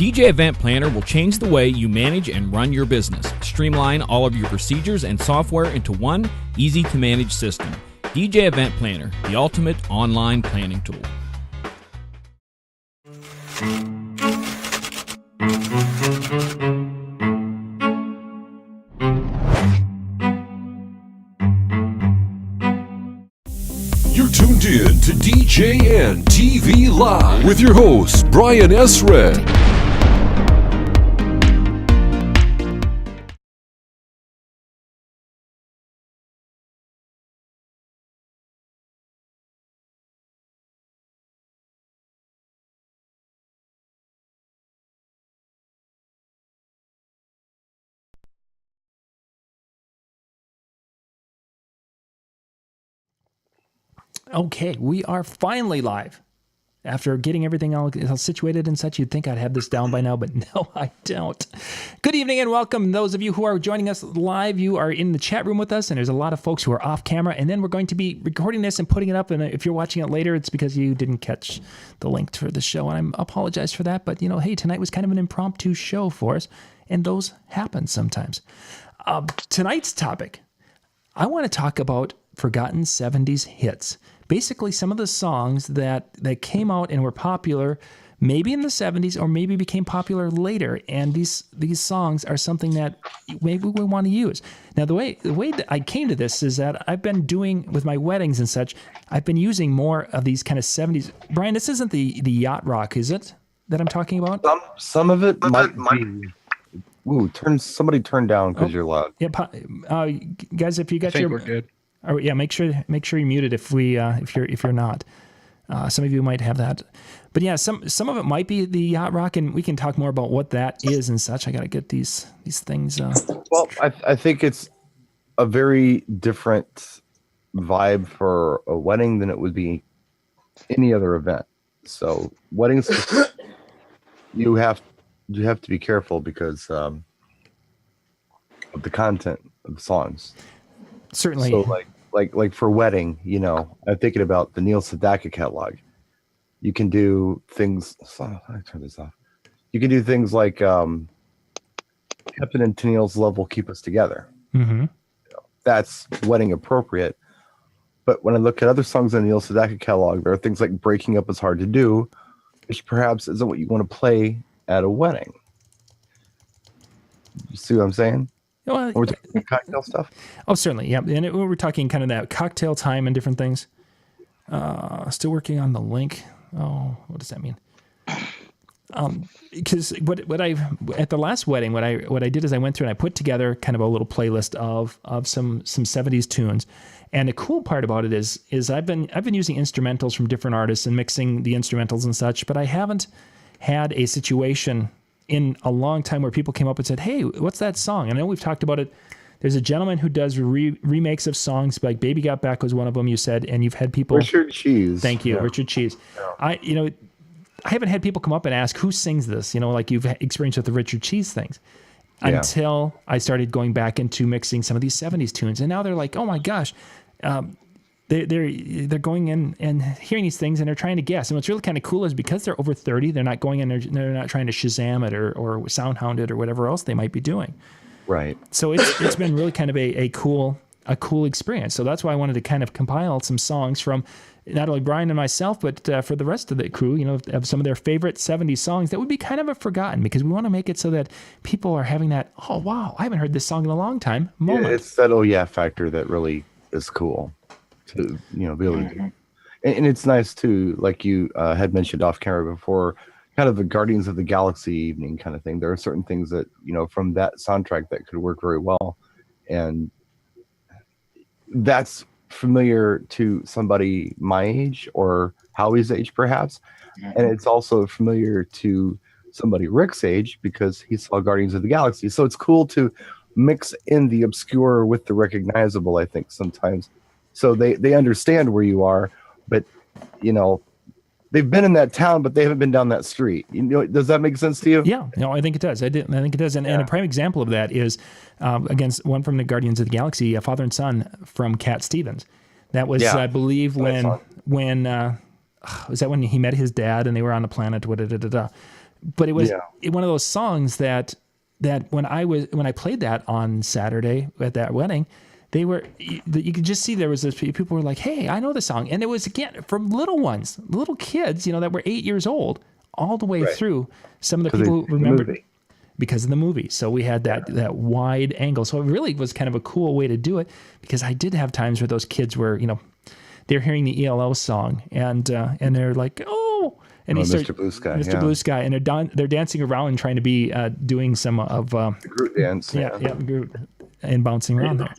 DJ Event Planner will change the way you manage and run your business. Streamline all of your procedures and software into one easy-to-manage system. DJ Event Planner, the ultimate online planning tool. You're tuned in to DJNTV Live with your host, Brian S. Red. Okay, we are finally live. After getting everything all situated and such, you'd think I'd have this down by now, but no, I don't. Good evening and welcome. Those of you who are joining us live, you are in the chat room with us, and there's a lot of folks who are off camera, and then we're going to be recording this and putting it up, and if you're watching it later, it's because you didn't catch the link for the show, and I apologize for that, but hey, tonight was kind of an impromptu show for us, and those happen sometimes. Tonight's topic, I want to talk about forgotten 70s hits. Basically, some of the songs that came out and were popular maybe in the 70s or maybe became popular later. And these songs are something that maybe we want to use. Now, the way that I came to this is that I've been doing, with my weddings and such, I've been using more of these kind of 70s. Brian, this isn't the yacht rock, is it, that I'm talking about? Some of it might be. Ooh, somebody turn down because you're loud. Yeah, guys, if you got we're good. Oh, yeah, make sure you're muted if you're not. Some of you might have that, but yeah, some of it might be the yacht rock, and we can talk more about what that is and such. I got to get these things. Well, I think it's a very different vibe for a wedding than it would be any other event. So weddings, you have to be careful because of the content of the songs. Certainly. So like for wedding, I'm thinking about the Neil Sedaka catalog. You can do things. I turn this off. You can do things like Captain and Tennille's "Love Will Keep Us Together." Mm-hmm. That's wedding appropriate. But when I look at other songs on the Neil Sedaka catalog, there are things like "Breaking Up Is Hard to Do," which perhaps isn't what you want to play at a wedding. You see what I'm saying? Well, we're talking cocktail stuff. Oh, certainly, yeah. And we're talking kind of that cocktail time and different things. Still working on the link. Oh, what does that mean? Because what I at the last wedding, what I did is I went through and I put together kind of a little playlist of some 70s tunes. And the cool part about it is I've been using instrumentals from different artists and mixing the instrumentals and such, but I haven't had a situation in a long time where people came up and said, "Hey, what's that song?" And I know we've talked about it. There's a gentleman who does remakes of songs, like "Baby Got Back" was one of them. You said, and you've had people. Richard Cheese. Thank you, yeah. Richard Cheese. Yeah. I haven't had people come up and ask who sings this. Like you've experienced with the Richard Cheese things, until I started going back into mixing some of these 70s tunes, and now they're like, "Oh my gosh." They're going in and hearing these things and they're trying to guess. And what's really kind of cool is because they're over 30, they're not going in, they're not trying to Shazam it or Soundhound it or whatever else they might be doing. Right. So it's been really kind of a cool experience. So that's why I wanted to kind of compile some songs from not only Brian and myself, but for the rest of the crew, of some of their favorite 70s songs that would be kind of forgotten, because we want to make it so that people are having that, "Oh, wow, I haven't heard this song in a long time" moment. Yeah, it's that "oh yeah" factor that really is cool to be able to do. And it's nice too, like you had mentioned off camera before, kind of the Guardians of the Galaxy evening kind of thing. There are certain things that from that soundtrack that could work very well, and that's familiar to somebody my age or Howie's age perhaps, and it's also familiar to somebody Rick's age because he saw Guardians of the Galaxy. So it's cool to mix in the obscure with the recognizable, I think, sometimes. So they understand where you are, but they've been in that town, but they haven't been down that street. Does that make sense to you? Yeah, no, I think it does. I think it does. And a prime example of that is against one from the Guardians of the Galaxy, Father and Son from Cat Stevens. That was, I believe, when was that when he met his dad and they were on the planet? But it was one of those songs that when I played that on Saturday at that wedding, you could just see there was this, people were like, hey, I know the song. And it was, again, from little kids, that were 8 years old all the way through. Some of the people who remembered because of the movie. So we had that wide angle. So it really was kind of a cool way to do it, because I did have times where those kids were, they're hearing the ELO song and they're like, oh, and Mr. Blue Sky, Blue Sky, and they're dancing around and trying to be doing some of the Groot dance, Groot, and bouncing around there.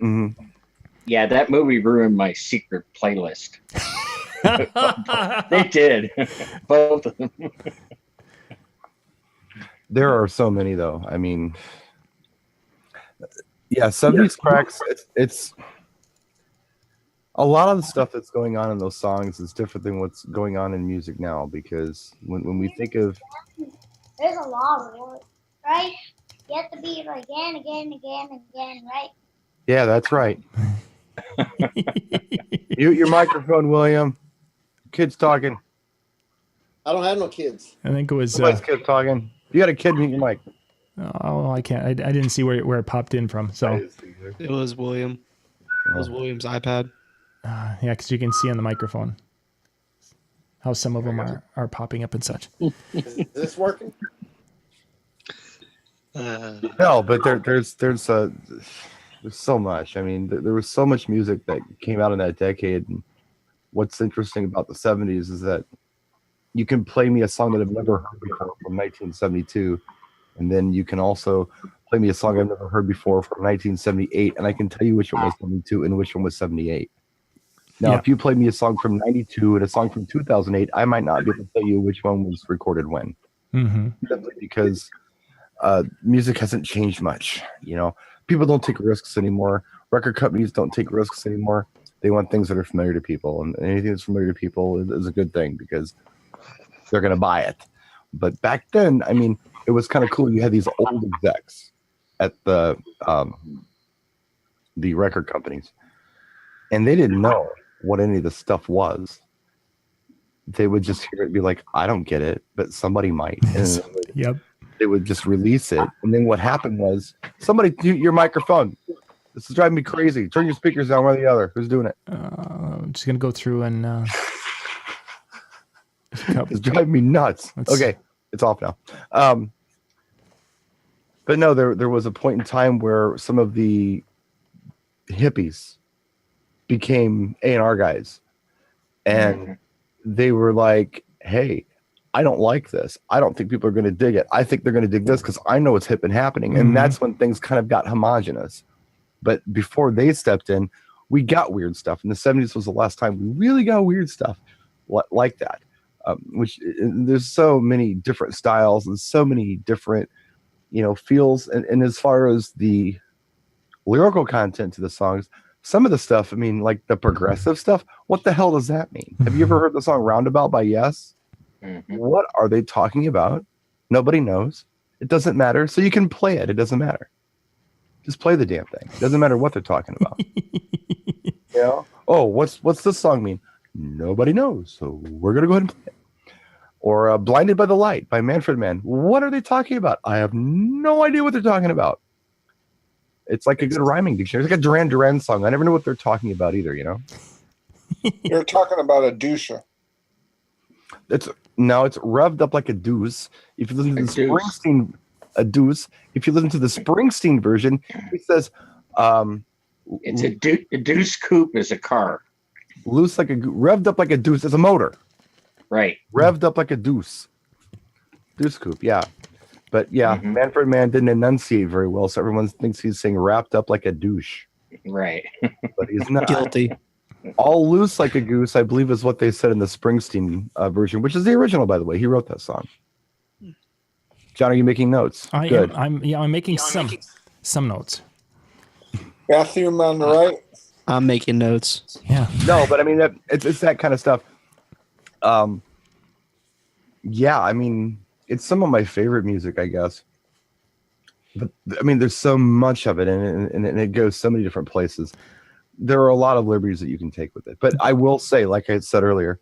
Mm-hmm. Yeah, that movie ruined my secret playlist. They did, both of them. There are so many, though. I mean, 70s cracks. It's a lot of the stuff that's going on in those songs is different than what's going on in music now, because when we think of... There's a lot of it, right? You have to be again, right? Yeah, that's right. Mute your microphone, William. Kids talking. I don't have no kids. I think it was... Somebody's kid talking. If you got a kid, mute your mic. Oh, I can't. I didn't see where it popped in from. So it was William. It was William's iPad. Yeah, because you can see on the microphone how some of them are popping up and such. Is this working? No, but there's so much. I mean, there was so much music that came out in that decade. And what's interesting about the 70s is that you can play me a song that I've never heard before from 1972, and then you can also play me a song I've never heard before from 1978, and I can tell you which one was 72 and which one was 78. Now, if you play me a song from 92 and a song from 2008, I might not be able to tell you which one was recorded when. Mm-hmm. Simply because music hasn't changed much. People don't take risks anymore. Record companies don't take risks anymore. They want things that are familiar to people, and anything that's familiar to people is a good thing, because they're going to buy it. But back then, I mean, it was kind of cool. You had these old execs at the record companies, and they didn't know what any of the stuff was. They would just hear it and be like, I don't get it, but somebody might. And they would just release it. And then what happened was, somebody mute your microphone. This is driving me crazy. Turn your speakers down, one or the other. Who's doing it? I'm just going to go through and... It's driving me nuts. Okay, it's off now. But no, there was a point in time where some of the hippies became A&R guys, and they were like, hey, I don't like this. I don't think people are going to dig it. I think they're going to dig this because I know it's hip and happening. And that's when things kind of got homogenous. But before they stepped in, we got weird stuff. And the 70s was the last time we really got weird stuff like that. Which there's so many different styles and so many different, feels. And as far as the lyrical content to the songs, some of the stuff, I mean, like the progressive stuff, what the hell does that mean? Have you ever heard the song Roundabout by Yes? Mm-hmm. What are they talking about? Nobody knows. It doesn't matter. So you can play it. It doesn't matter. Just play the damn thing. It doesn't matter what they're talking about. Oh, what's this song mean? Nobody knows. So we're going to go ahead and play it. Or Blinded by the Light by Manfred Mann. What are they talking about? I have no idea what they're talking about. It's like a good rhyming dictionary. It's like a Duran Duran song. I never know what they're talking about either, You're talking about a doucher. It's revved up like a deuce. If you listen to the Springsteen, a deuce. If you listen to the Springsteen version, he says, it's a deuce coupe is a car. Revved up like a deuce. It's a motor. Right. Revved up like a deuce. Deuce coupe, yeah. But yeah, Manfred Mann didn't enunciate very well, so everyone thinks he's saying wrapped up like a douche. Right. But he's not. Guilty. All loose like a goose, I believe, is what they said in the Springsteen version, which is the original, by the way. He wrote that song. John, are you making notes? Good. I'm making some notes. Matthew, I'm on the right. I'm making notes. Yeah. No, but I mean, it's that kind of stuff. Yeah, I mean, it's some of my favorite music, I guess. But I mean, there's so much of it, and it goes so many different places. There are a lot of liberties that you can take with it. But I will say, like I said earlier,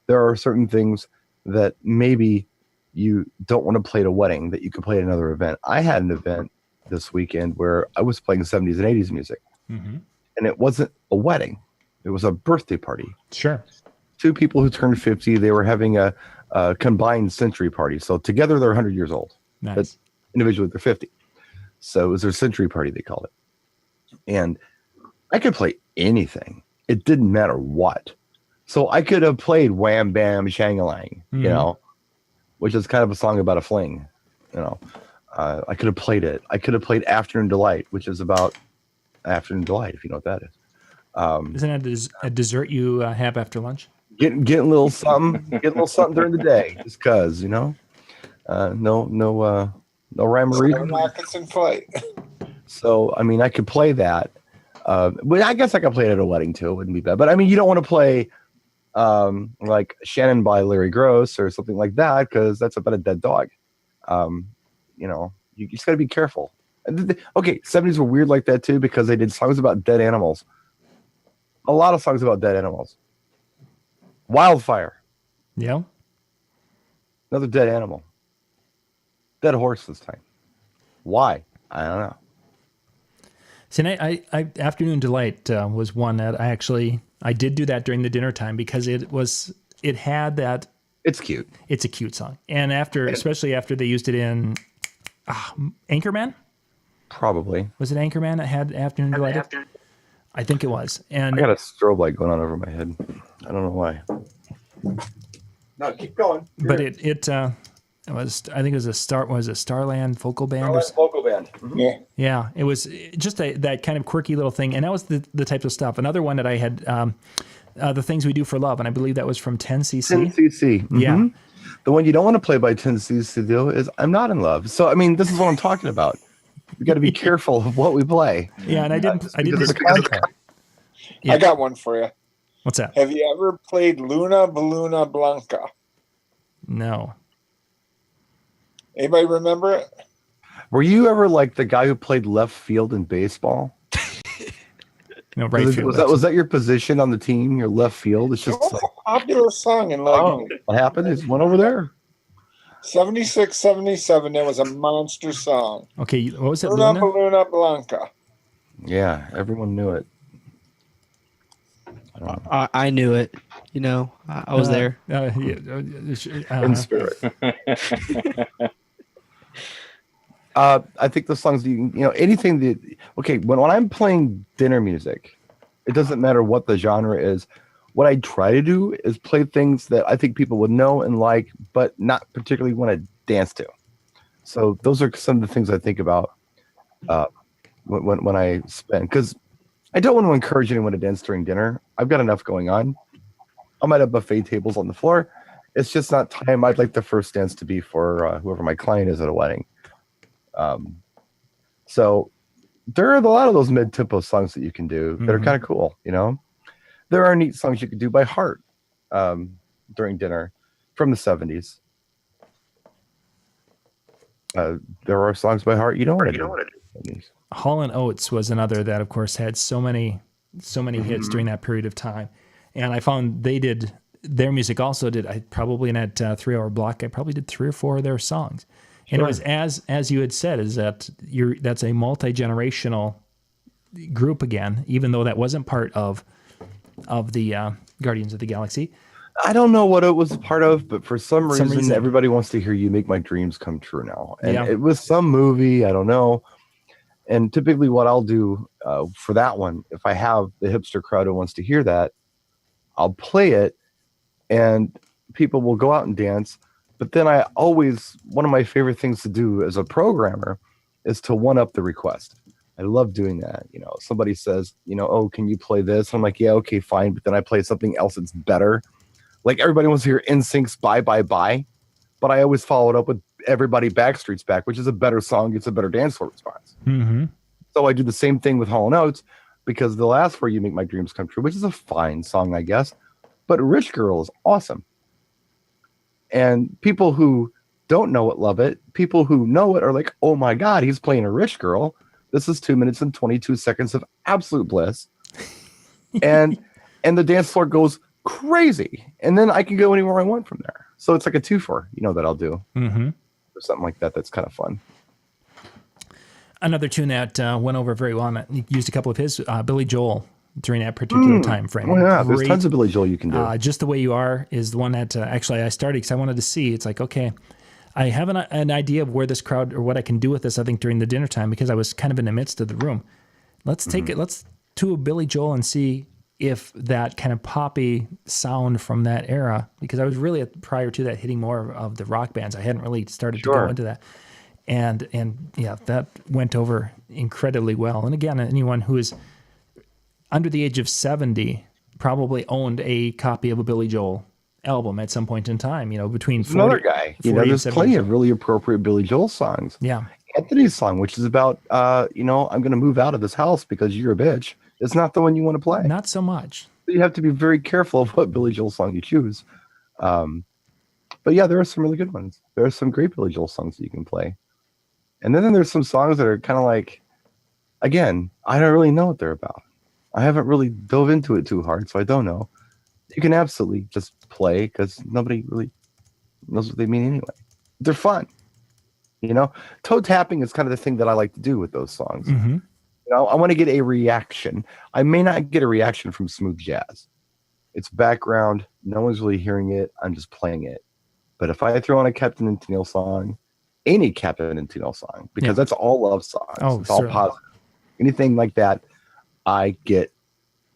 there are certain things that maybe you don't want to play at a wedding that you could play at another event. I had an event this weekend where I was playing 70s and 80s music, and it wasn't a wedding. It was a birthday party. Sure. 2 people who turned 50, they were having a combined century party. So together they're 100 years old. Nice. But individually they're 50. So it was their century party, they called it. And I could play anything. It didn't matter what. So I could have played Wham Bam Shang-a-Lang, you know, which is kind of a song about a fling, you know. I could have played it. I could have played Afternoon Delight, which is about Afternoon Delight, if you know what that is. Isn't it a dessert you have after lunch? Getting a little something, during the day, just cause, you know. No rhyme or reason. Rockets in flight. So I mean, I could play that. But I guess I could play it at a wedding too. It wouldn't be bad. But I mean, you don't want to play like Shannon by Larry Gross or something like that, because that's about a dead dog. You know, you just got to be careful. Okay, 70s were weird like that too, because they did songs about dead animals. A lot of songs about dead animals. Wildfire. Yeah. Another dead animal. Dead horse this time. Had I don't know. See, I Afternoon Delight was one that I did do that during the dinner time, because it had that. It's cute. It's a cute song. And especially after they used it in Anchorman? Probably. Was it Anchorman that had Afternoon Delight? I think it was. And I got a strobe light going on over my head. I don't know why. No, keep going. But it was, I think it was a Starland Vocal Band? Starland Vocal Band. Mm-hmm. Yeah, it was just that kind of quirky little thing. And that was the type of stuff. Another one that I had, The Things We Do for Love, and I believe that was from 10cc. 10cc. Mm-hmm. Yeah. The one you don't want to play by 10cc though is I'm Not in Love. So I mean, this is what I'm talking about. We got to be careful of what we play. Yeah, and I didn't. I got one for you. What's that? Have you ever played Luna Baluna Blanca? No. Anybody remember it? Were you ever like the guy who played left field in baseball? No, right field. Was that your position on the team? Your left field? It's just It was a popular song in like what happened? It's one over there. 76, 77. That was a monster song. Okay, what was it? Luna Baluna Blanca. Yeah, everyone knew it. I knew it. You know, I was there. In spirit. I think the songs, anything that, okay, when I'm playing dinner music, it doesn't matter what the genre is. What I try to do is play things that I think people would know and like, but not particularly want to dance to. So those are some of the things I think about when I spend, because I don't want to encourage anyone to dance during dinner. I've got enough going on. I might have buffet tables on the floor. It's just not time. I'd like the first dance to be for whoever my client is at a wedding. So there are a lot of those mid-tempo songs that you can do that are kind of cool, There are neat songs you could do by heart during dinner from the 70s. There are songs by heart you don't want to do. Hall & Oates was another that, of course, had so many hits during that period of time. And I found their music also did, probably in that 3-hour block, I probably did 3 or 4 of their songs. And it was, as you had said, is that that's a multi-generational group again, even though that wasn't part of the Guardians of the Galaxy. I don't know what it was a part of, but for some reason everybody wants to hear You Make My Dreams Come True now. And it was some movie, I don't know. And typically what I'll do for that one, if I have the hipster crowd who wants to hear that, I'll play it and people will go out and dance. But then one of my favorite things to do as a programmer is to one-up the request. I love doing that. Somebody says, oh, can you play this? I'm like, yeah, okay, fine. But then I play something else that's better. Like everybody wants to hear NSYNC's Bye Bye Bye. But I always follow it up with Everybody Backstreet's Back, which is a better song. It's a better dance floor response. Mm-hmm. So I do the same thing with Hall & Oates, because they'll ask for You Make My Dreams Come True, which is a fine song, I guess. But Rich Girl is awesome. And people who don't know it love it. People who know it are like, oh my God, he's playing a Rich Girl. This is 2 minutes and 22 seconds of absolute bliss. and the dance floor goes crazy. And then I can go anywhere I want from there. So it's like a 2-for, that I'll do. Mm-hmm. Or something like that. That's kind of fun. Another tune that went over very well, and used a couple of his, Billy Joel, during that particular time frame. Oh, yeah. There's tons of Billy Joel you can do. Just the Way You Are is the one that actually I started because I wanted to see. It's like, okay, I have an idea of where this crowd or what I can do with this, I think, during the dinner time, because I was kind of in the midst of the room. Let's take it. Let's do a Billy Joel and see if that kind of poppy sound from that era, because I was really prior to that hitting more of the rock bands. I hadn't really started to go into that. And yeah, that went over incredibly well. And again, anyone who is under the age of 70 probably owned a copy of a Billy Joel album at some point in time, between 40, another guy. There's plenty of really appropriate Billy Joel songs. Yeah. Anthony's song, which is about, I'm going to move out of this house because you're a bitch. It's not the one you want to play. Not so much. You have to be very careful of what Billy Joel song you choose. But yeah, there are some really good ones. There are some great Billy Joel songs that you can play. And then there's some songs that are kind of like, again, I don't really know what they're about. I haven't really dove into it too hard, so I don't know. You can absolutely just play because nobody really knows what they mean anyway. They're fun. Toe tapping is kind of the thing that I like to do with those songs. Mm-hmm. I want to get a reaction. I may not get a reaction from smooth jazz. It's background. No one's really hearing it. I'm just playing it. But if I throw on a Captain and Tennille song, any Captain and Tennille song, because that's all love songs. It's all positive. Anything like that, I get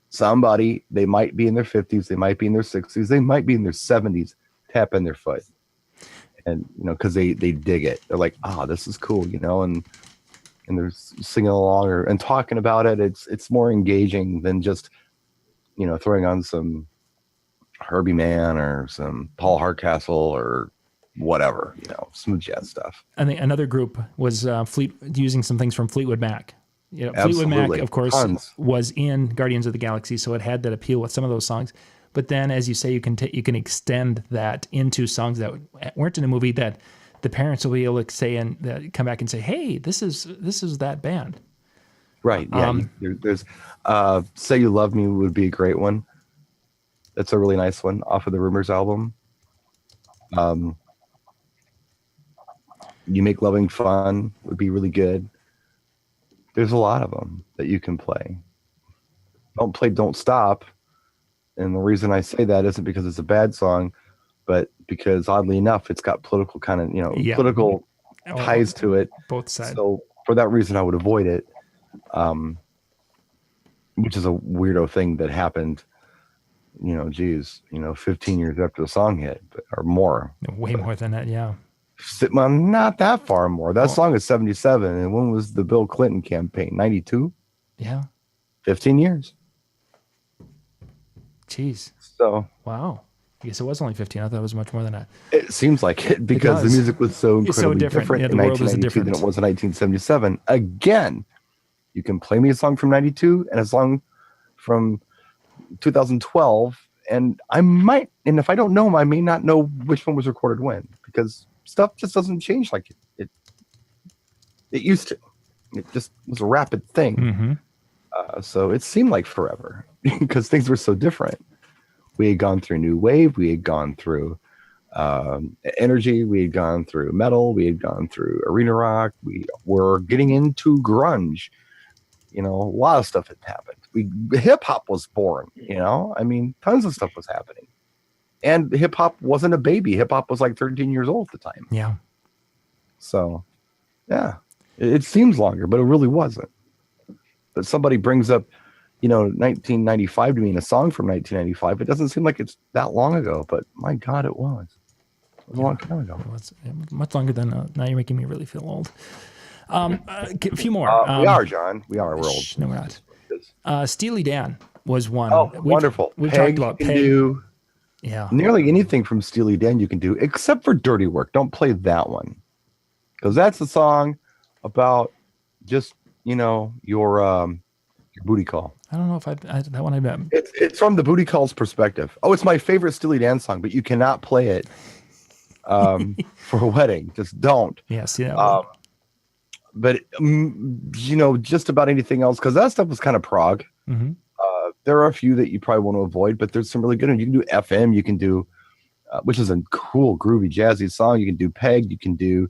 somebody, they might be in their 50s, they might be in their 60s, they might be in their 70s, tapping their foot. And, because they dig it. They're like, this is cool, and they're singing along and talking about it. It's more engaging than just, throwing on some Herbie Mann or some Paul Hardcastle or whatever, smooth jazz stuff. I think another group was using some things from Fleetwood Mac. Fleetwood Mac, of course, was in Guardians of the Galaxy, so it had that appeal with some of those songs. But then, as you say, you can extend that into songs that weren't in the movie that the parents will be able to say and come back and say, "Hey, this is that band." Right. Yeah. There's "Say You Love Me" would be a great one. That's a really nice one off of the Rumors album. "You Make Loving Fun" would be really good. There's a lot of them that you can play. Don't play "Don't Stop." And the reason I say that isn't because it's a bad song, but because oddly enough, it's got political kind of, political ties to it. Both sides. So for that reason, I would avoid it, which is a weirdo thing that happened, 15 years after the song hit or more. Way more than that, yeah. Well, not that far more. That song is 77. And when was the Bill Clinton campaign? 92? Yeah. 15 years. Jeez. So. Wow. I guess it was only 15. I thought it was much more than that. It seems like it because the music was so incredibly different in 1992 than it was in 1977. Again, you can play me a song from 92 and a song from 2012, and I might, and if I don't know them, I may not know which one was recorded when, because stuff just doesn't change like it used to. It just was a rapid thing. Mm-hmm. So it seemed like forever because things were so different. We had gone through new wave. We had gone through energy. We had gone through metal. We had gone through arena rock. We were getting into grunge. A lot of stuff had happened. Hip hop was born. Tons of stuff was happening. And hip hop wasn't a baby. Hip hop was like 13 years old at the time. Yeah. So, yeah, it seems longer, but it really wasn't. But somebody brings up, 1995 to me in a song from 1995. It doesn't seem like it's that long ago, but my God, it was. It was a long time ago. It's much longer than now. You're making me really feel old. A few more. We are, John. We are. We're old. No, we're not. Steely Dan was one. Oh, wonderful. We've talked about Peg. Do nearly anything from Steely Dan you can do, except for Dirty Work. Don't play that one. Because that's a song about just, your booty call. I don't know if that one I bet. It's from the booty call's perspective. Oh, it's my favorite Steely Dan song, but you cannot play it for a wedding. Just don't. Yeah, see that one. But, just about anything else, because that stuff was kind of prog. Mm-hmm. There are a few that you probably want to avoid, but there's some really good ones. You can do FM. You can do which is a cool, groovy, jazzy song. You can do Peg. You can do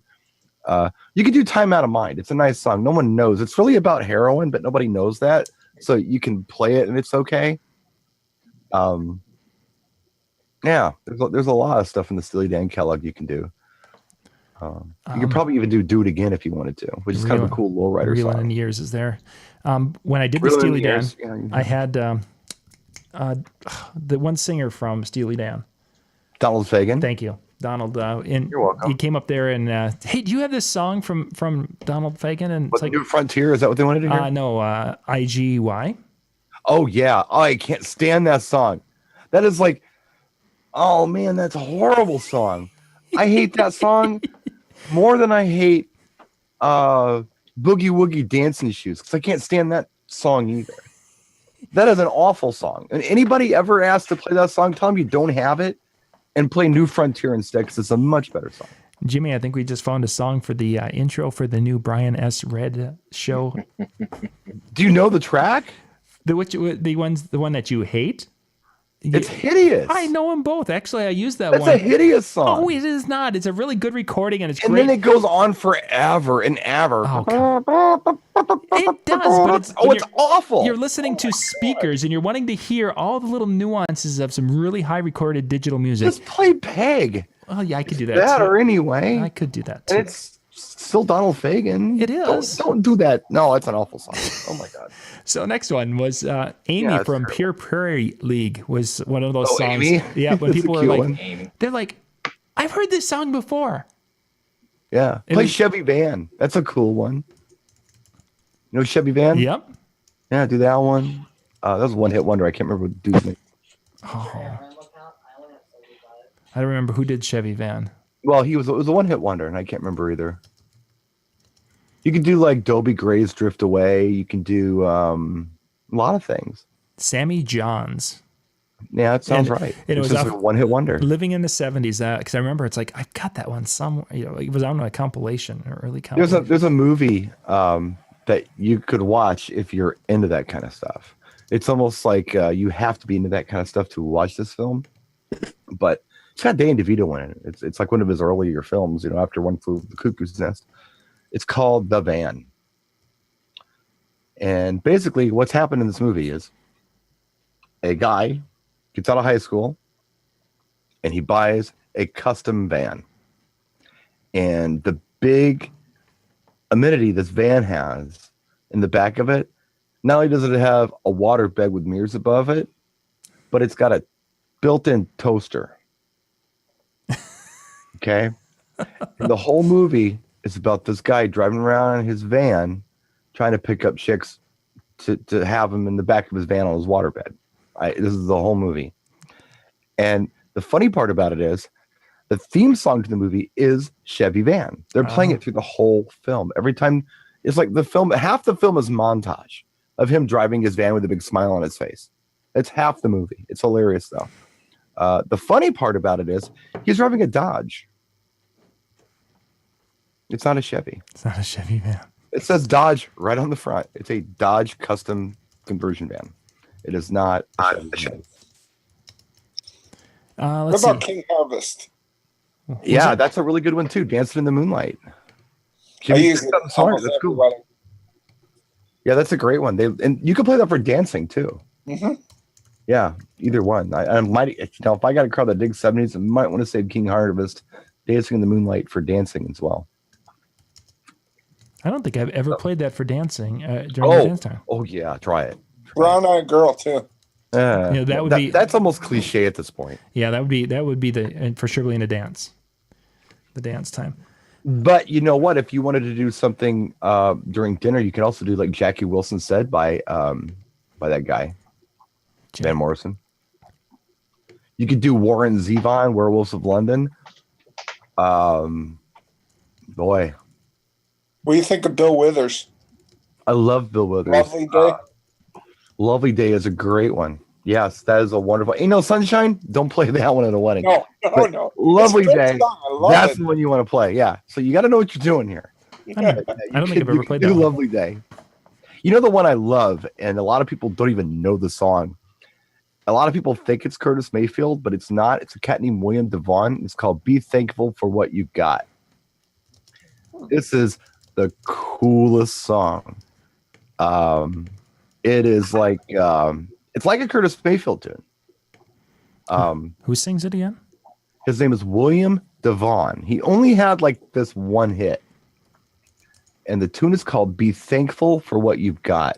Time Out of Mind. It's a nice song. No one knows. It's really about heroin, but nobody knows that. So you can play it and it's okay. Yeah, there's a lot of stuff in the Steely Dan catalog you can do. You could probably even do It Again if you wanted to, which is kind of a cool lowrider Reelin' song. in Years is there. When I did the Reelin' Steely in Dan, Years, yeah. I had the one singer from Steely Dan. Donald Fagen. Thank you, Donald. And You're welcome. He came up there and hey, do you have this song from Donald Fagen? And What, New Frontier? Is that what they wanted to hear? No, IGY. Oh yeah. Oh, I can't stand that song. That is like, oh man, that's a horrible song. I hate that song more than I hate Boogie Woogie Dancing Shoes, because I can't stand that song either. That is an awful song. And anybody ever asked to play that song, tell them you don't have it and play New Frontier instead, because it's a much better song. Jimmy, I think we just found a song for the intro for the new Brian S. Red show. Do you know the track? The one that you hate? It's hideous. I know them both. Actually, I used that That's one. a hideous song. Oh, it is not. It's a really good recording, and it's and great. then it goes on forever and ever. Oh, it does, but it's awful. You're listening to speakers, and you're wanting to hear all the little nuances of some really high recorded digital music. Just play Peg. Oh, yeah, I could do that. Better too. anyway. I could do that too. And it's still Donald Fagen. It is. Don't do that. No, it's an awful song. Oh my god. So next one was Amy from terrible. Pure Prairie League was one of those songs. Amy? Yeah, when That's people a were cute like, one. they're like, I've heard this song before. Yeah. It Play was- Chevy Van. That's a cool one. You know Chevy Van? Yep. Yeah, do that one. That was a one-hit wonder. I can't remember what dude's name. Oh. I don't remember who did Chevy Van. Well, it was a one-hit wonder, and I can't remember either. You can do like Dobie Gray's Drift Away. You can do a lot of things. Sammy Johns. Yeah, that sounds And- right. and it It's was just off- a one-hit wonder. Living in the 70s, because I remember it's like, I've got that one somewhere. You know, it was on a compilation, or early compilation. There's a movie that you could watch if you're into that kind of stuff. It's almost like you have to be into that kind of stuff to watch this film. But it's got Dan DeVito in it. It's like one of his earlier films, you know, after One Flew Over the Cuckoo's Nest. It's called The Van. And basically what's happened in this movie is a guy gets out of high school and he buys a custom van. And the big amenity this van has in the back of it, not only does it have a water bed with mirrors above it, but it's got a built-in toaster. Okay? And the whole movie is about this guy driving around in his van trying to pick up chicks to have them in the back of his van on his waterbed. This is the whole movie. And the funny part about it is the theme song to the movie is Chevy Van. They're playing it through the whole film. Every time, it's like the film, half the film is montage of him driving his van with a big smile on his face. It's half the movie. It's hilarious though. The funny part about it is he's driving a Dodge. It's not a Chevy. It's not a Chevy Van. It says Dodge right on the front. It's a Dodge custom conversion van. It is not a Chevy. What Let's about see. King Harvest? Yeah, that's a really good one too. Dancing in the Moonlight. I use it Sorry, almost that's cool. everybody. Yeah, that's a great one. And you can play that for dancing too. Mm-hmm. Yeah, either one. I might, if I got a crowd that digs 70s, I might want to save King Harvest, Dancing in the Moonlight for dancing as well. I don't think I've ever played that for dancing during the dance time. Oh yeah, try it. Brown Eyed Girl too. Yeah, that would be. That's almost cliche at this point. Yeah, that would be and for sure in a dance. The dance time. But you know what? If you wanted to do something during dinner, you can also do like Jackie Wilson said by that guy, Van Morrison. You could do Warren Zevon, Werewolves of London. Boy, What do you think of Bill Withers? I love Bill Withers. Lovely Day. Lovely Day is a great one. Yes, that is a wonderful. Ain't No Sunshine? Don't play that one at a wedding. No, But no. Lovely It's a great Day. song. I love That's it. the one you want to play. Yeah. So you got to know what you're doing here. I don't think I've ever played that Do one. Lovely Day. You know the one I love, and a lot of people don't even know the song. A lot of people think it's Curtis Mayfield, but it's not. It's a cat named William Devon. It's called Be Thankful for What You've Got. This is the coolest song. It is like it's like a Curtis Mayfield tune. Who sings it again? His name is William Devon. He only had like this one hit. And the tune is called Be Thankful for What You've Got.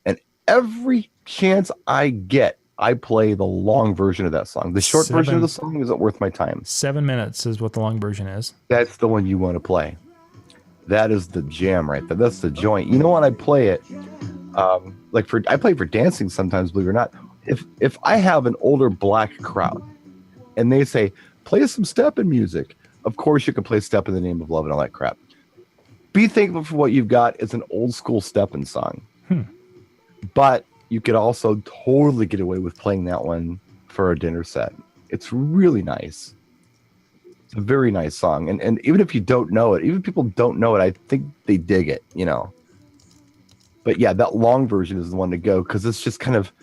And every chance I get, I play the long version of that song. The short version of the song isn't worth my time. 7 minutes is what the long version is. That's the one you want to play. That is the jam right there. That's the joint. You know when I play it, I play for dancing sometimes, believe it or not. If I have an older black crowd and they say, play some Steppin music, of course you can play Step in the Name of Love and all that crap. Be Thankful for What You've Got is an old school Steppin song. But you could also totally get away with playing that one for a dinner set. It's really nice. It's a very nice song. And even if you don't know it, even if people don't know it, I think they dig it, you know. But yeah, that long version is the one to go because it's just kind of,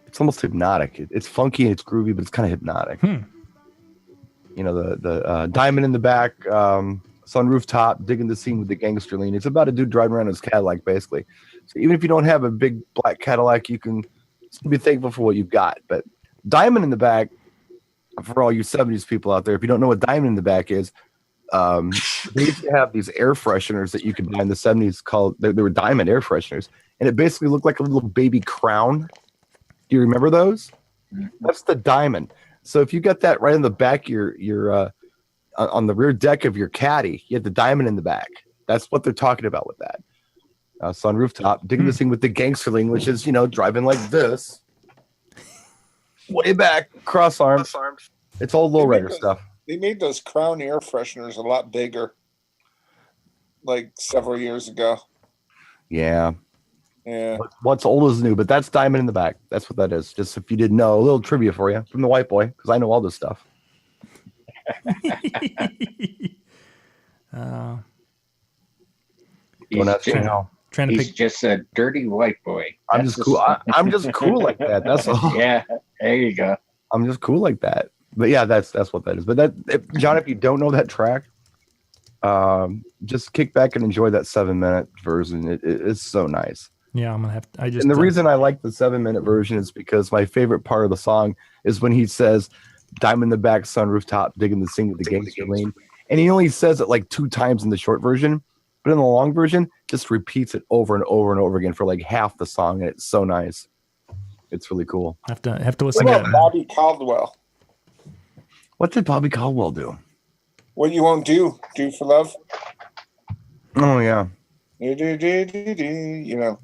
it's almost hypnotic. It's funky and it's groovy, but it's kind of hypnotic. You know, the Diamond in the Back, Sun Rooftop, Digging the Scene with the Gangster Lean. It's about a dude driving around in his Cadillac, basically. So even if you don't have a big black Cadillac, you can still be thankful for what you've got. But Diamond in the Back, for all you 70s people out there, if you don't know what Diamond in the Back is, they used to have these air fresheners that you could buy in the 70s called, they were Diamond air fresheners. And it basically looked like a little baby crown. Do you remember those? That's the Diamond. So if you got that right in the back of your on the rear deck of your caddy, you had the Diamond in the back. That's what they're talking about with that. Sun Rooftop, Digging the Scene with the Gangster Lean, which is, you know, driving like this. Way back, cross arms. It's all lowrider stuff. They made those Crown air fresheners a lot bigger, like several years ago. Yeah. Yeah. What's old is new, but that's Diamond in the Back. That's what that is. Just if you didn't know, a little trivia for you from the white boy, because I know all this stuff. He's just a dirty white boy. I'm just cool. I'm just cool like that. That's all. Yeah, there you go. I'm just cool like that. But yeah, that's what that is. But John, if you don't know that track, just kick back and enjoy that 7-minute version. It's so nice. Yeah, I'm gonna have to. And the reason I like the 7-minute version is because my favorite part of the song is when he says, "Diamond in the Back, Sun Rooftop, Digging the Scene with the Gangster Lean," and he only says it like 2 times in the short version, but in the long version, just repeats it over and over and over again for like half the song, and it's so nice. It's really cool. Have to listen What to about it. Bobby Caldwell? What did Bobby Caldwell do? What you won't do for love? Oh yeah, You know.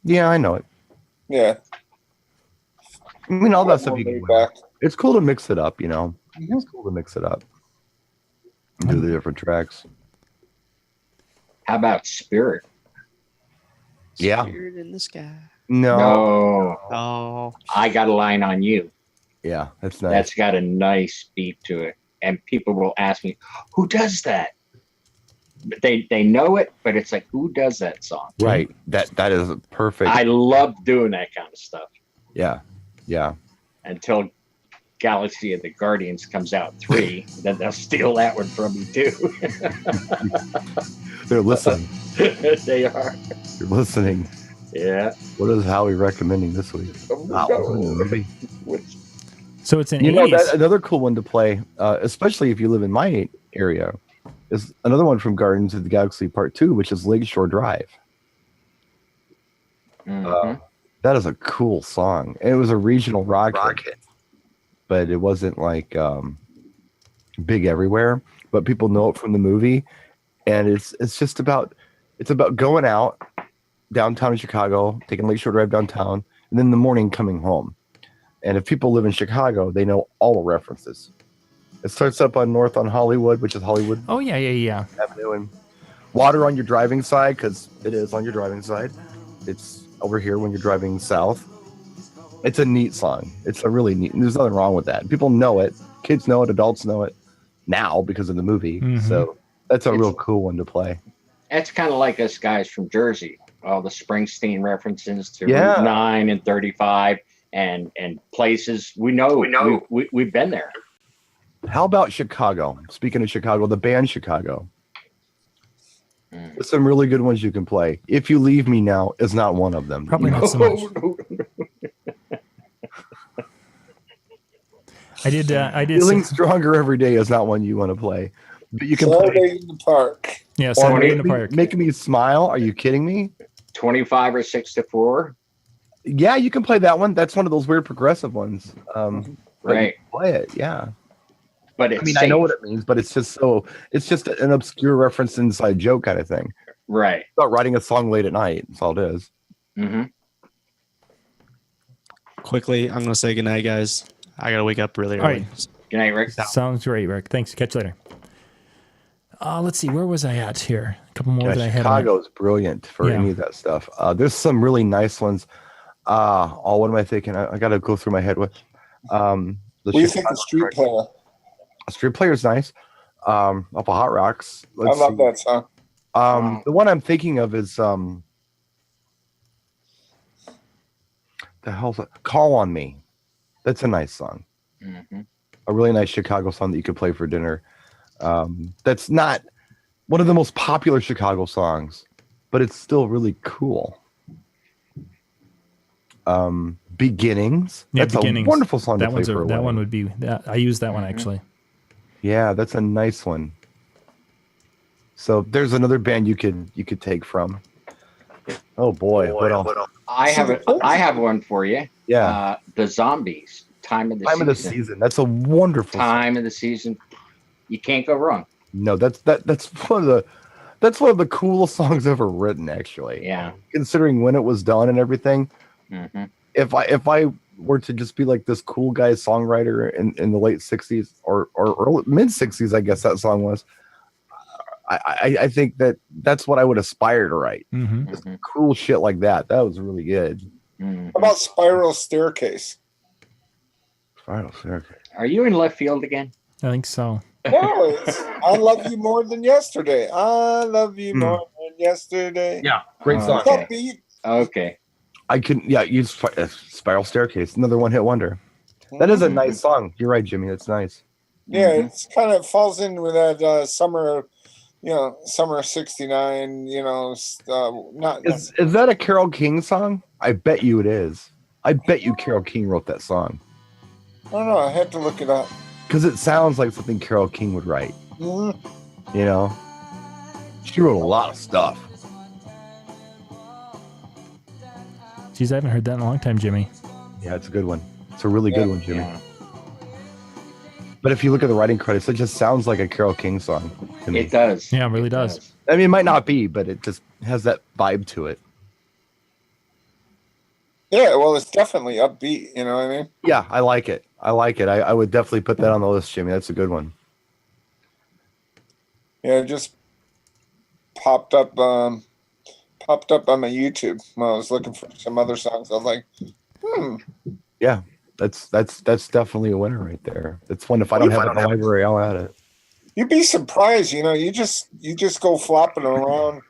yeah, I know it. Yeah. I mean, all that stuff you Way can. back. It's cool to mix it up, you know. It's cool to mix it up. Do the different tracks. How about Spirit? Yeah. Spirit in the sky. No. Oh. I Got a Line on You. Yeah, that's nice. That's got a nice beat to it. And people will ask me, who does that? But they know it, but it's like, who does that song? Right. That is perfect. I love doing that kind of stuff. Yeah. Yeah. Until Galaxy of the Guardians comes out 3, then they'll steal that one from me too. They're listening. They are. You're listening. Yeah. What is Howie recommending this week? Maybe. So it's an You know, 80s. another cool one to play, especially if you live in my area, is another one from Guardians of the Galaxy Part 2, which is Lakeshore Drive. That is a cool song. It was a regional rock hit, but it wasn't like big everywhere. But people know it from the movie, and it's just about going out downtown in Chicago, taking Lakeshore Drive downtown, and then in the morning coming home. And if people live in Chicago, they know all the references. It starts up on North on Hollywood, which is Hollywood Oh yeah. Avenue, and water on your driving side, because it is on your driving side. It's over here when you're driving south. It's a neat song. It's a really neat. There's nothing wrong with that. People know it. Kids know it. Adults know it now because of the movie. Mhm. So that's a real cool one to play. That's kind of like us guys from Jersey. All the Springsteen references to Yeah. Route 9 and 35. and places we know. We've been there. How about Chicago? Speaking of Chicago, the band Chicago. There's some really good ones you can play. If You Leave Me Now is not one of them. Probably not so much. I did. Feeling Stronger Every Day is not one you want to play. But you can Saturday play in the Park. Yeah, Saturday in the Park. Making Me Smile. Are you kidding me? 25 or 6 to 4. Yeah, you can play that one. That's one of those weird progressive ones. Right. Play it, yeah. But it's I know what it means, but it's just an obscure reference inside joke kind of thing. Right. It's about writing a song late at night. That's all it is. Mm-hmm. Quickly, I'm going to say goodnight, guys. I got to wake up really early. All right. Good night, Rick. Sounds great, Rick. Thanks. Catch you later. Let's see. Where was I at here? A couple more that I had. Chicago's brilliant for any of that stuff. There's some really nice ones. What am I thinking? I got to go through my head with. What do you think of Street Player? Street Player's nice. Up of Hot Rocks. I love that song. The one I'm thinking of is the hell's it? Call on Me. That's a nice song. Mm-hmm. A really nice Chicago song that you could play for dinner. That's not one of the most popular Chicago songs, but it's still really cool. Beginnings. Yeah, that's Beginnings. A wonderful song that to play for a that wedding. one would be. I use that one actually. Yeah, that's a nice one. So there's another band you could take from. Oh boy, what else? I have one for you. Yeah, the Zombies. Time of the season. That's a wonderful time of the season. You can't go wrong. No, that's one of the coolest songs ever written, actually. Yeah. Considering when it was done and everything. Mm-hmm. If I were to just be like this cool guy songwriter in the late 60s or early mid 60s, I guess that song was, I think that's what I would aspire to write. Mm-hmm. Just cool shit like that. That was really good. Mm-hmm. How about Spiral Staircase? Are you in left field again? I think so. No, it's I Love You More Than Yesterday. I love you more than yesterday. Yeah, great song. Okay. I can use Spiral Staircase, another one-hit wonder. That is a nice song. You're right, Jimmy. That's nice. Yeah, it's kind of falls in with that summer of '69. Is that a Carole King song? I bet you it is. I bet you Carole King wrote that song. I don't know. I had to look it up. Because it sounds like something Carole King would write. Mm-hmm. You know? She wrote a lot of stuff. Geez, I haven't heard that in a long time, Jimmy. Yeah, it's a good one. It's a really good one, Jimmy. Yeah. But if you look at the writing credits, it just sounds like a Carole King song to me. It does. Yeah, it really does. I mean, it might not be, but it just has that vibe to it. Yeah, well, it's definitely upbeat. You know what I mean? Yeah, I like it. I would definitely put that on the list, Jimmy. That's a good one. Yeah, it just popped up on my YouTube when I was looking for some other songs. I was like, Yeah, that's definitely a winner right there. That's one. If I don't have it in the library, I'll add it. You'd be surprised, you just go flopping around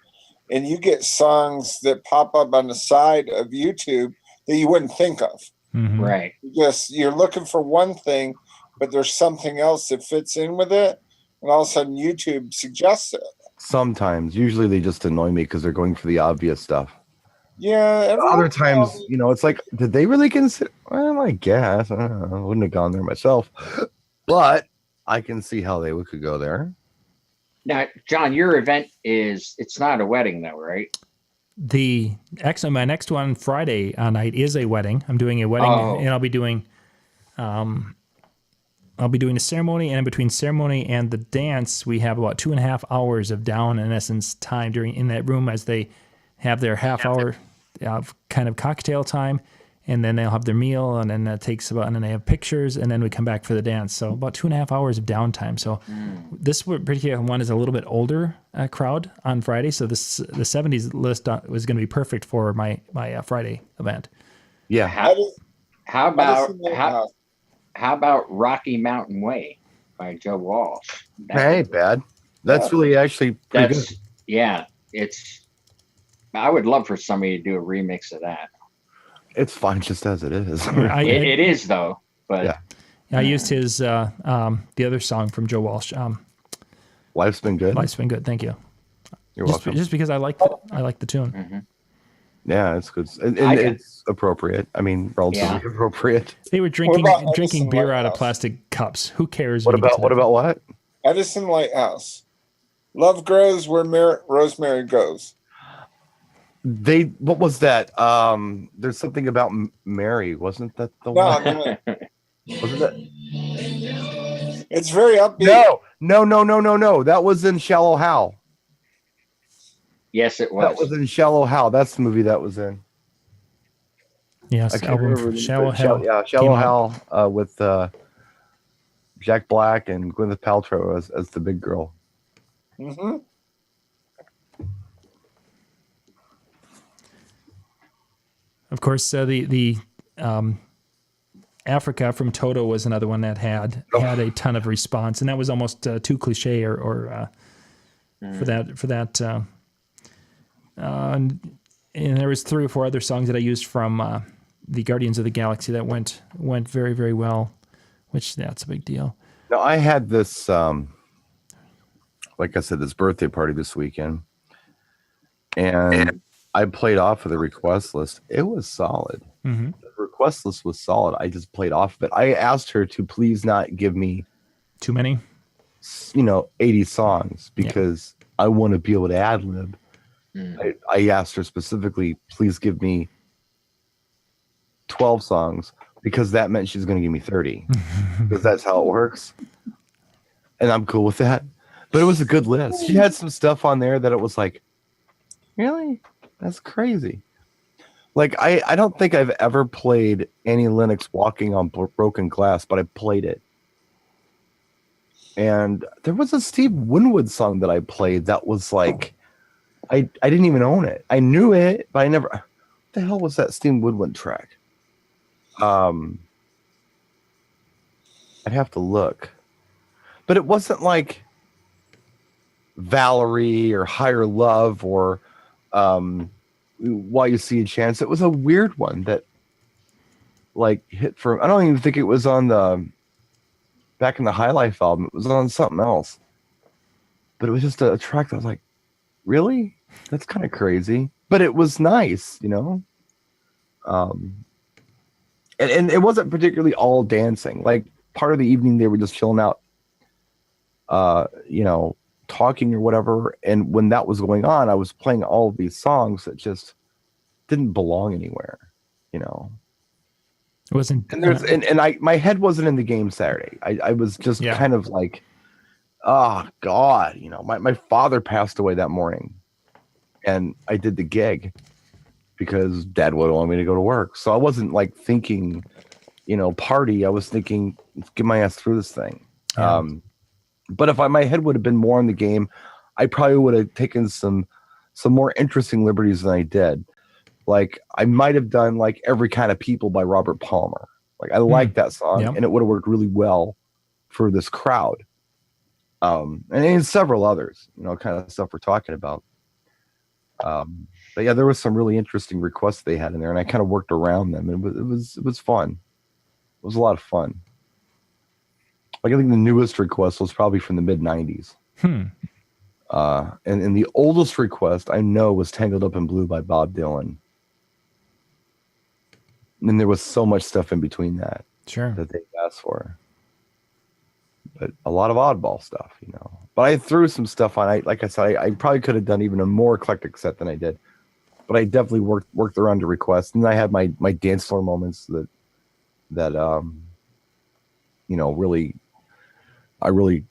and you get songs that pop up on the side of YouTube that you wouldn't think of. Mm-hmm. Right. You're looking for one thing, but there's something else that fits in with it, and all of a sudden YouTube suggests it. Sometimes, usually they just annoy me because they're going for the obvious stuff. Yeah. Other times, it's like, did they really consider? Well, I guess I don't know. I wouldn't have gone there myself, but I can see how they could go there. Now, John, your event it's not a wedding though, right? My next one Friday night is a wedding. I'm doing a wedding, and I'll be doing a ceremony, and in between ceremony and the dance, we have about 2.5 hours of down, in essence, time in that room as they have their half hour kind of cocktail time, and then they'll have their meal, and then that takes and then they have pictures, and then we come back for the dance. So about 2.5 hours of downtime. So this particular one is a little bit older crowd on Friday. So the 70s list was going to be perfect for my Friday event. Yeah. How about Rocky Mountain Way by Joe Walsh? That ain't bad. That's really actually pretty good. Yeah, I would love for somebody to do a remix of that. It's fine just as it is. It is though, but Yeah. I used his the other song from Joe Walsh. Life's been good. Life's been good. Thank you. You're Just, welcome. just because I like the tune. Yeah, it's good. And it's appropriate. I mean, relatively appropriate. They were What drinking about drinking Edison beer out of Lighthouse? plastic cups. Who cares? What when you get about to that? what? Edison Lighthouse. Love grows where rosemary goes. What was that? There's something about Mary, wasn't that the No, one? no, Wasn't that? it's very upbeat. No. That was in Shallow Hal. yes, it That was in Shallow Hal. That's the movie that was in. Yes, I can't album remember. Shallow Hell. Yeah, Shallow Hal with Jack Black and Gwyneth Paltrow as the big girl. Mm-hmm. Of course, the Africa from Toto was another one that had a ton of response, and that was almost too cliche for that. And there was 3 or 4 other songs that I used from the Guardians of the Galaxy that went very, very well, which that's a big deal. Now I had this, like I said, this birthday party this weekend, and I played off of the request list. It was solid. Mm-hmm. The request list was solid. I just played off of it. I asked her to please not give me Too many? 80 songs because I want to be able to ad lib. I asked her specifically, please give me 12 songs because that meant she's going to give me 30 because that's how it works. And I'm cool with that. But it was a good list. She had some stuff on there that it was like, really? That's crazy. Like, I don't think I've ever played Annie Lennox Walking on Broken Glass, but I played it. And there was a Steve Winwood song that I played that was like, I didn't even own it. I knew it, but I never. What the hell was that Steve Winwood track? I'd have to look. But it wasn't like Valerie or Higher Love or While You See a Chance. It was a weird one that like hit for. I don't even think it was on the back in the High Life album. It was on something else. But it was just a track that was like, really? That's kind of crazy. But it was nice, And it wasn't particularly all dancing. Like part of the evening they were just chilling out, talking or whatever. And when that was going on, I was playing all of these songs that just didn't belong anywhere, It wasn't. And my head wasn't in the game Saturday. I was just kind of like, oh God, my father passed away that morning. And I did the gig because Dad would want me to go to work. So I wasn't like thinking, party. I was thinking, let's get my ass through this thing. Yeah. But if my head would have been more in the game, I probably would have taken some more interesting liberties than I did. Like I might have done like Every Kind of People by Robert Palmer. Like I like that song, and it would have worked really well for this crowd. And several others, kind of stuff we're talking about. But yeah, there was some really interesting requests they had in there, and I kind of worked around them. It was fun. It was a lot of fun. Like I think the newest request was probably from the mid '90s. And the oldest request I know was "Tangled Up in Blue" by Bob Dylan. And there was so much stuff in between that that they asked for. But a lot of oddball stuff, But I threw some stuff on. Like I said, I probably could have done even a more eclectic set than I did. But I definitely worked around the request, and I had my dance floor moments that really, I really,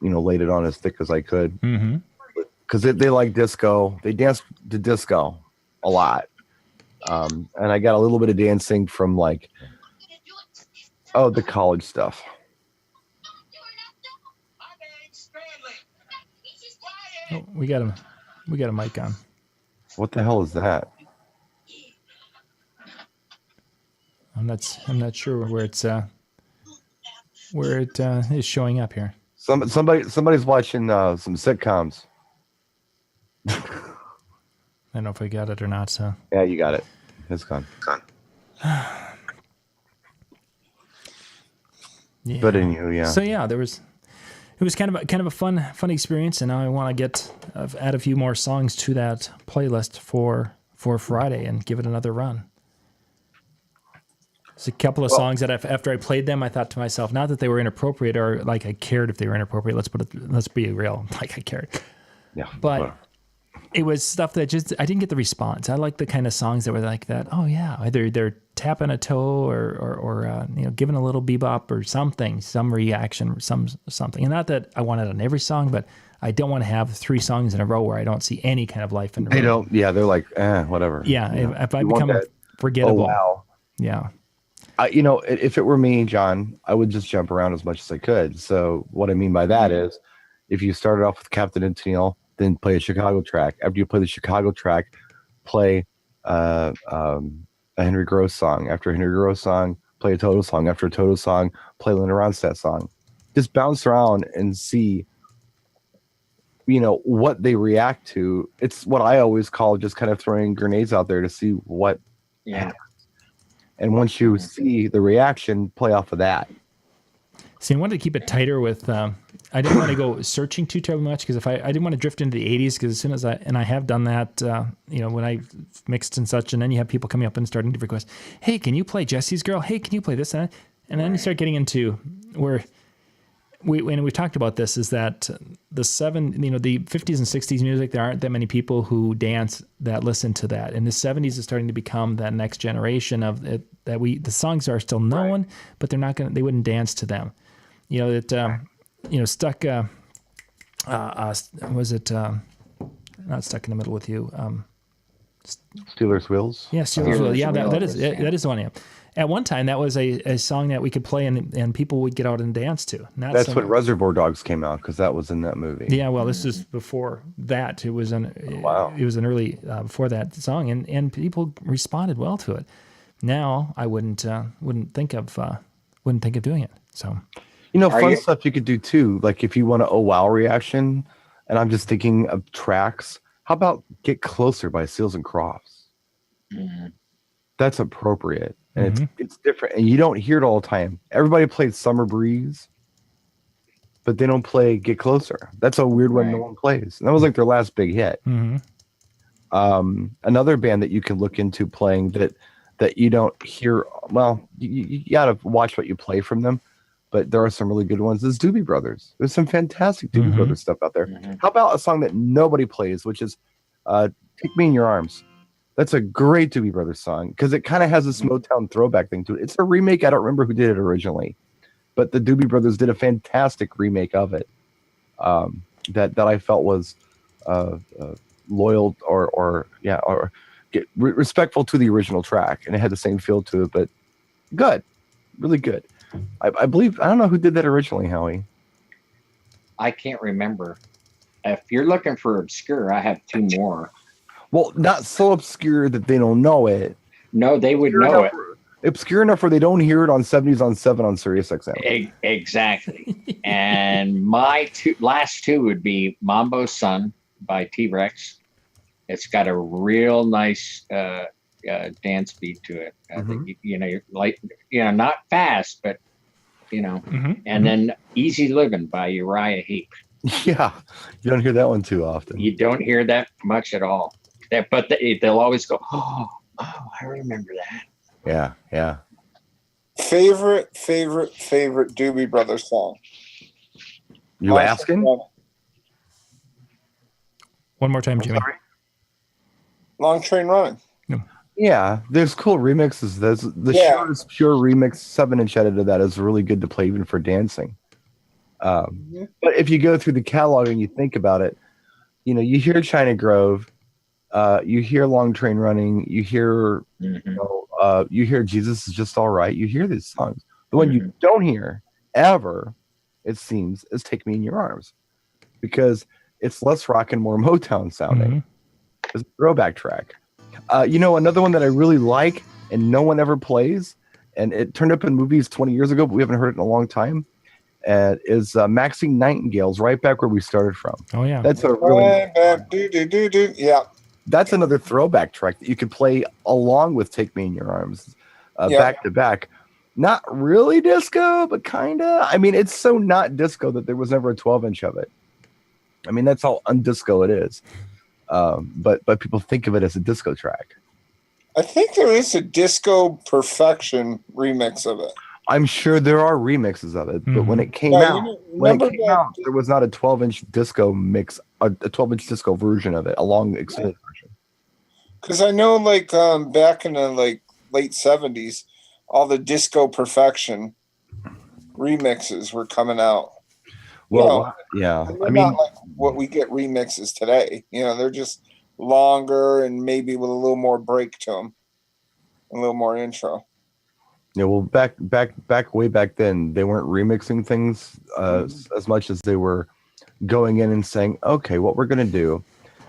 laid it on as thick as I could. Because they like disco. They dance to disco a lot, and I got a little bit of dancing from like, the college stuff. Oh, we got a mic on. What the hell is that? I'm not sure where it is showing up here. Somebody's watching some sitcoms. I don't know if I got it or not. So yeah, you got it. It's gone. Yeah. But anyway, yeah. So yeah, it was kind of a fun experience, and now I want to add a few more songs to that playlist for Friday and give it another run. There's a couple of songs that after I played them, I thought to myself, not that they were inappropriate or like I cared if they were inappropriate. Let's be real, like I cared. Yeah. But it was stuff that just I didn't get the response. I like the kind of songs that were like that. Oh yeah, either they're tapping a toe or giving a little bebop or something, some reaction, something. And not that I want it on every song, but I don't want to have 3 songs in a row where I don't see any kind of life in the room. They don't. Yeah, they're like, whatever. Yeah, if I become forgettable. Oh wow. Yeah. If it were me, John, I would just jump around as much as I could. So what I mean by that is, if you started off with Captain and Tennille, then play a Chicago track. After you play the Chicago track, play a Henry Gross song. After a Henry Gross song, play a Toto song. After a Toto song, play a Linda Ronstadt song. Just bounce around and see, what they react to. It's what I always call just kind of throwing grenades out there to see what happens. And once you see the reaction, play off of that. See, I wanted to keep it tighter with. I didn't want to go searching too terribly much because if I didn't want to drift into the 80s because as soon as I have done that, when I mixed and such, and then you have people coming up and starting to request, hey, can you play Jesse's Girl? Hey, can you play this? And then you start getting into where we talked about this is that the 50s and 60s music, there aren't that many people who dance that listen to that. And the 70s is starting to become that next generation of it that the songs are still known, but they wouldn't dance to them. Stuck, was it, not Stuck in the Middle with You. Steelers Wheels. Yeah, Steelers Wheels. Yeah, that is the one. Yeah. At one time, that was a song that we could play and people would get out and dance to. That's when Reservoir Dogs came out because that was in that movie. Yeah, well, this is before that. It was it was an early before that song, and people responded well to it. Now I wouldn't think of doing it. So, fun stuff you could do too. Like if you want a wow reaction, and I'm just thinking of tracks. How about Get Closer by Seals and Crofts? Mm-hmm. That's appropriate. And it's different. And you don't hear it all the time. Everybody plays Summer Breeze, but they don't play Get Closer. That's a weird one no one plays. And that was like their last big hit. Mm-hmm. Another band that you can look into playing that you don't hear, well, you got to watch what you play from them, but there are some really good ones. There's Doobie Brothers. There's some fantastic Doobie Brothers stuff out there. Mm-hmm. How about a song that nobody plays, which is Take Me in Your Arms? That's a great Doobie Brothers song because it kind of has this Motown throwback thing to it. It's a remake. I don't remember who did it originally, but the Doobie Brothers did a fantastic remake of it that I felt was loyal or respectful to the original track, and it had the same feel to it, but good, really good. I believe, I don't know who did that originally, Howie. I can't remember. If you're looking for obscure, I have 2 more. Well, not so obscure that they don't know it. No, they would know it. Obscure enough where they don't hear it on 70s on 7 on Sirius XM. Exactly. And my last two would be Mambo Sun by T-Rex. It's got a real nice dance beat to it. I think, you're like, not fast, but, and then Easy Living by Uriah Heep. Yeah. You don't hear that one too often. You don't hear that much at all. But they'll always go, oh, I remember that. Yeah. Favorite Doobie Brothers song? You asking? One more time, Jimmy. Long Train Running. No. Yeah, there's cool remixes. There's the Shur's Pure remix, 7-inch edit of that is really good to play even for dancing. But if you go through the catalog and you think about it, you hear China Grove, you hear Long Train Running, you hear, you hear Jesus Is Just All Right. You hear these songs. The one you don't hear ever, it seems, is Take Me in Your Arms, because it's less rock and more Motown sounding. It's a throwback track. Another one that I really like and no one ever plays, and it turned up in movies 20 years ago, but we haven't heard it in a long time, is Maxine Nightingale's Right Back Where We Started From. Oh, yeah. That's a really Yeah. That's another throwback track that you could play along with Take Me in Your Arms. back to back. Not really disco, but kind of. I mean, it's so not disco that there was never a 12-inch of it. I mean, that's how undisco it is. But people think of it as a disco track. I think there is a Disco Perfection remix of it. I'm sure there are remixes of it, but when it came out, there was not a 12-inch disco mix, a 12-inch disco version of it, a long extended version. Because I know, like, back in the late 70s, all the Disco Perfection remixes were coming out. Well, yeah. I mean, not like what we get remixes today. They're just longer and maybe with a little more break to them, a little more intro. Yeah, well, way back then, they weren't remixing things as much as they were going in and saying, okay, what we're going to do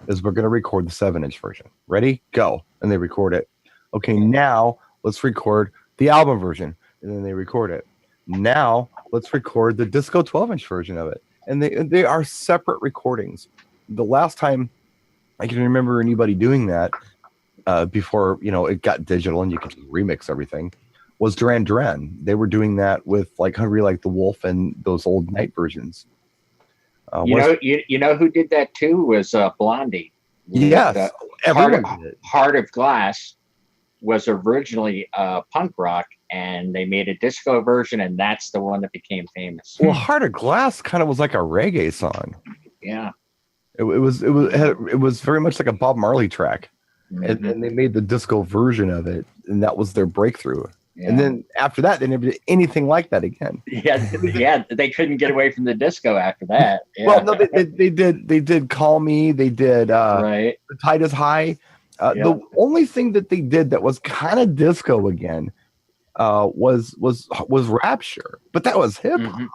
is we're going to record the 7-inch version. Ready? Go. And they record it. Okay, now let's record the album version. And then they record it. Now let's record the disco 12-inch version of it. And they are separate recordings. The last time I can remember anybody doing that before, it got digital and you could remix everything, was Duran Duran. They were doing that with like Hungry Like the Wolf and those old night versions. You know who did that too was Blondie. Yes, Heart of Glass was originally punk rock, and they made a disco version, and that's the one that became famous. Well, Heart of Glass kind of was like a reggae song. Yeah, it was very much like a Bob Marley track, and they made the disco version of it, and that was their breakthrough. Yeah. And then after that, they never did anything like that again. Yeah, they couldn't get away from the disco after that. Yeah. Well, no, they did Call Me. They did The Tide Is High. The only thing that they did that was kind of disco again was Rapture, but that was hip hop.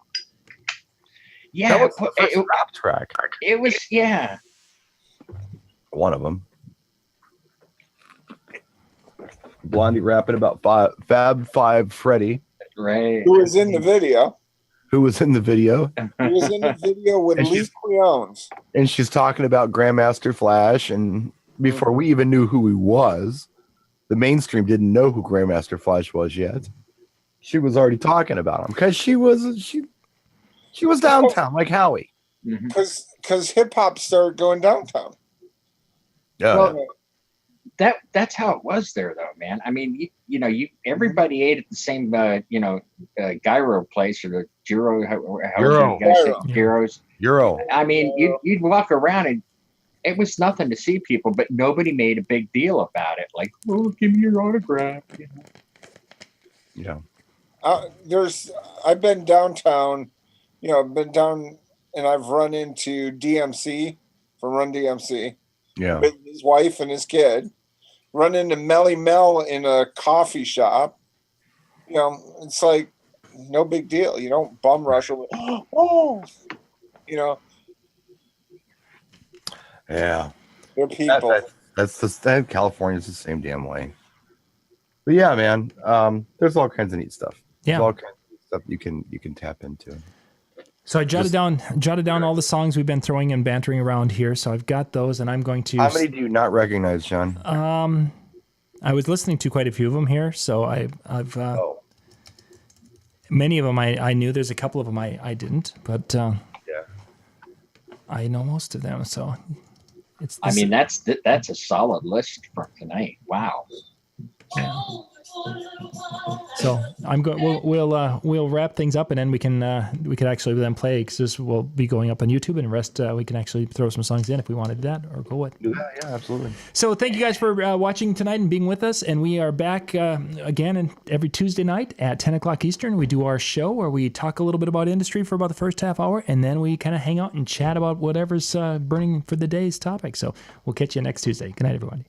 Yeah, that was the first rap track. It was, yeah. One of them. Blondie rapping about Fab Five Freddy. Right. Who was in the video. He was in the video with Lee Creones. And she's talking about Grandmaster Flash. And before we even knew who he was, the mainstream didn't know who Grandmaster Flash was yet. She was already talking about him because she was downtown like Howie. Because hip hop started going downtown. Yeah. Well, that's how it was there, though, man. I mean, everybody ate at the same, gyro place or the gyros. I mean, you'd walk around and it was nothing to see people, but nobody made a big deal about it. Like, oh, give me your autograph. Yeah. I've been downtown, I've been down and I've run into DMC from Run DMC. Yeah. With his wife and his kid. Run into Melly Mel in a coffee shop. It's like no big deal. You don't bum rush over. Yeah. They're people. That's California's the same damn way. But yeah, man, there's all kinds of neat stuff. Yeah. There's all kinds of stuff you can tap into. So I jotted down all the songs we've been throwing and bantering around here. So I've got those, and I'm going to. How many do you not recognize, John? I was listening to quite a few of them here, so I've many of them I knew. There's a couple of them I didn't, but I know most of them. So it's. I mean, that's a solid list from tonight. Wow. Yeah. So I'm going. We'll wrap things up, and then we can actually then play, because this will be going up on YouTube, and the rest we can actually throw some songs in if we wanted that or go with. Yeah, absolutely. So thank you guys for watching tonight and being with us, and we are back again every Tuesday night at 10 o'clock Eastern. We do our show where we talk a little bit about industry for about the first half hour, and then we kind of hang out and chat about whatever's burning for the day's topic. So we'll catch you next Tuesday. Good night, everybody.